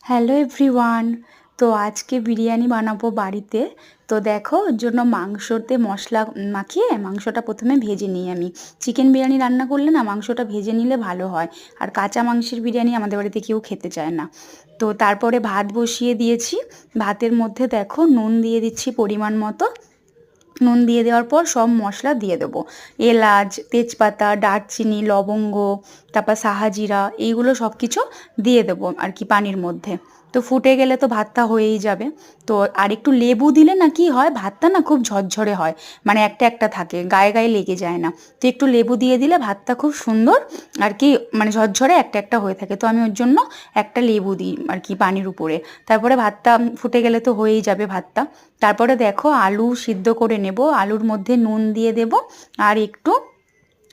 Hello everyone. তো আজকে বিরিয়ানি বানাবো বাড়িতে। তো দেখো ওর জন্য মাংসতে মশলা মাখিয়ে মাংসটা প্রথমে ভেজে নিই আমি। চিকেন বিরিয়ানি রান্না করলে না মাংসটা ভেজে নিলে ভালো হয়। আর কাঁচা মাংসের বিরিয়ানি আমাদের বাড়িতে কেউ খেতে চায় না। তো তারপরে ভাত বসিয়ে দিয়েছি। ভাতের মধ্যে দেখো নুন দিয়ে দিচ্ছি পরিমাণ মতো। নুন দিয়ে দেওয়ার পর সব মশলা দিয়ে দেবো। এলাচ, তেজপাতা, দারচিনি, লবঙ্গ, তারপর সাহাজিরা, এইগুলো সব কিছু দিয়ে দেবো আর কি পানির মধ্যে। তো ফুটে গেলে তো ভাতটা হয়েই যাবে। তো আর একটু লেবু দিলে না কি হয়, ভাতটা না খুব ঝরঝরে হয়, মানে একটা একটা থাকে, গায়ে গায়ে লেগে যায় না। তো একটু লেবু দিয়ে দিলে ভাতটা খুব সুন্দর আর কি, মানে ঝরঝরে একটা একটা হয়ে থাকে। তো আমি ওর জন্য একটা লেবু দিই আর কি পানির উপরে। তারপরে ভাতটা ফুটে গেলে তো হয়েই যাবে ভাতটা। তারপরে দেখো আলু সিদ্ধ করে নেব, আলুর মধ্যে নুন দিয়ে দেব আর একটু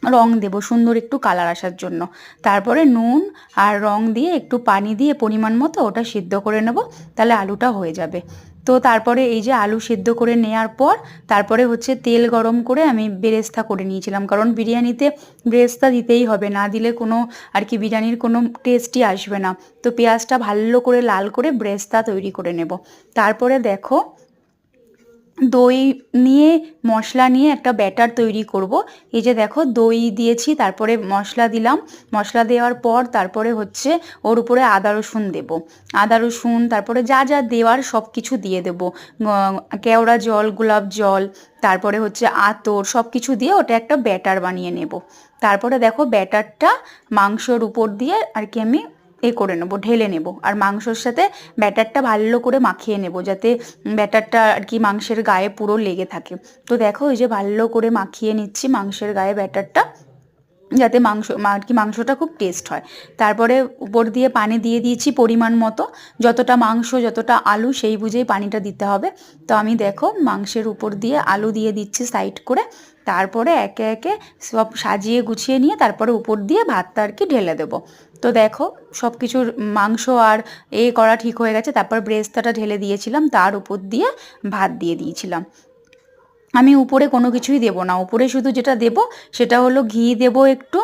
রং দেব সুন্দর একটু কালার আসার জন্য। তারপরে নুন আর রং দিয়ে একটু পানি দিয়ে পরিমাণ মতো ওটা সিদ্ধ করে নেব, তাহলে আলুটা হয়ে যাবে। তো তারপরে এই যে আলু সিদ্ধ করে নেওয়ার পর তারপরে হচ্ছে তেল গরম করে আমি বেরেস্তা করে নিয়েছিলাম, কারণ বিরিয়ানিতে বেরেস্তা দিতেই হবে, না দিলে কোনো আর কি বিরিয়ানির কোনো টেস্টই আসবে না। তো পেঁয়াজটা ভালো করে লাল করে বেরেস্তা তৈরি করে নেব। তারপরে দেখো দই নিয়ে মশলা নিয়ে একটা ব্যাটার তৈরি করব। এই যে দেখো দই দিয়েছি, তারপরে মশলা দিলাম। মশলা দেওয়ার পর তারপরে হচ্ছে ওর উপরে আদা রসুন দেব। আদা রসুন তারপরে যা যা দেওয়ার সব কিছু দিয়ে দেব। কেওড়া জল, গোলাপ জল, তারপরে হচ্ছে আতর, সব কিছু দিয়ে ওটা একটা ব্যাটার বানিয়ে নেব। তারপরে দেখো ব্যাটারটা মাংসর উপর দিয়ে আর কি আমি করে নেবো, ঢেলে নেব। আর মাংসর সাথে ব্যাটারটা ভালো করে মাখিয়ে নেব, যাতে ব্যাটারটা আর কি মাংসের গায়ে পুরো লেগে থাকে। তো দেখো এই যে ভালো করে মাখিয়ে নিচ্ছি মাংসের গায়ে ব্যাটারটা, যাতে আর কি মাংসটা খুব টেস্ট হয়। তারপরে উপর দিয়ে পানি দিয়ে দিয়েছি পরিমাণ মতো, যতটা মাংস যতটা আলু সেই বুঝেই পানিটা দিতে হবে। তো আমি দেখো মাংসের উপর দিয়ে আলু দিয়ে দিচ্ছি সাইড করে। তারপরে একে একে সব সাজিয়ে গুছিয়ে নিয়ে তারপরে উপর দিয়ে ভাতটা আর কি ঢেলে দেবো। তো দেখো সব কিছুর মাংস আর করা ঠিক হয়ে গেছে। তারপর ব্রেস্তাটা ঢেলে দিয়েছিলাম, তার উপর দিয়ে ভাত দিয়ে দিয়েছিলাম। আমি উপরে কোনো কিছুই দেবো না, উপরে শুধু যেটা দেবো সেটা হলো ঘি দেবো একটু,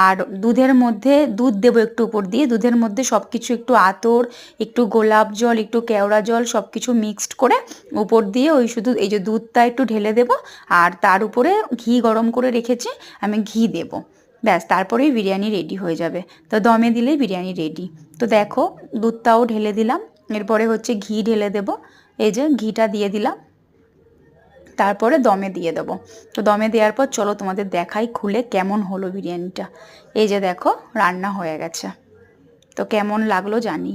আর দুধের মধ্যে দুধ দেবো একটু উপর দিয়ে। দুধের মধ্যে সব কিছু একটু আতর, একটু গোলাপ জল, একটু কেওড়া জল সব কিছু মিক্সড করে উপর দিয়ে ওই শুধু এই যে দুধটা একটু ঢেলে দেবো। আর তার উপরে ঘি গরম করে রেখেছি, আমি ঘি দেবো। ব্যাস তারপরেই বিরিয়ানি রেডি হয়ে যাবে। তো দমে দিলেই বিরিয়ানি রেডি। তো দেখো দুধটাও ঢেলে দিলাম, এরপরে হচ্ছে ঘি ঢেলে দেবো। এই যে ঘিটা দিয়ে দিলাম, তারপরে দমে দিয়ে দেবো। তো দমে দেওয়ার পর চলো তোমাদের দেখাই খুলে কেমন হলো বিরিয়ানিটা। এই যে দেখো রান্না হয়ে গেছে। তো কেমন লাগলো জানিও।